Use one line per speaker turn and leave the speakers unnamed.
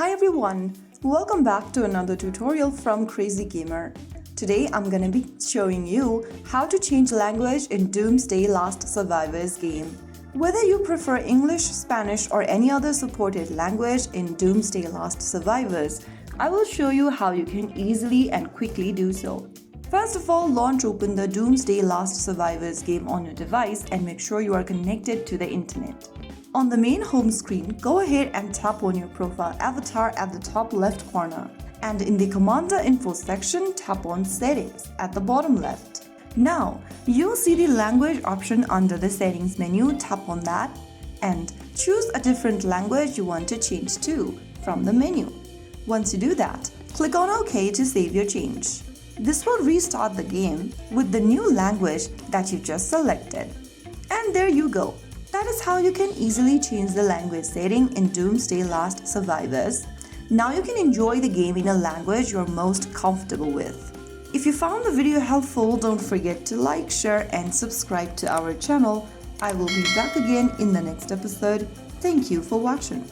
Hi everyone, welcome back to another tutorial from Crazy Gamer. Today I'm gonna be showing you how to change language in Doomsday Last Survivors game. Whether you prefer English, Spanish or any other supported language in Doomsday Last Survivors, I will show you how you can easily and quickly do so. First of all, launch open the Doomsday Last Survivors game on your device and make sure you are connected to the internet. On the main home screen, go ahead and tap on your profile avatar at the top left corner. And in the Commander Info section, tap on Settings at the bottom left. Now, you'll see the language option under the Settings menu. Tap on that and choose a different language you want to change to from the menu. Once you do that, click on OK to save your change. This will restart the game with the new language that you just selected. And there you go. That is how you can easily change the language setting in Doomsday Last Survivors. Now you can enjoy the game in a language you're most comfortable with. If you found the video helpful, don't forget to like, share and subscribe to our channel. I will be back again in the next episode. Thank you for watching.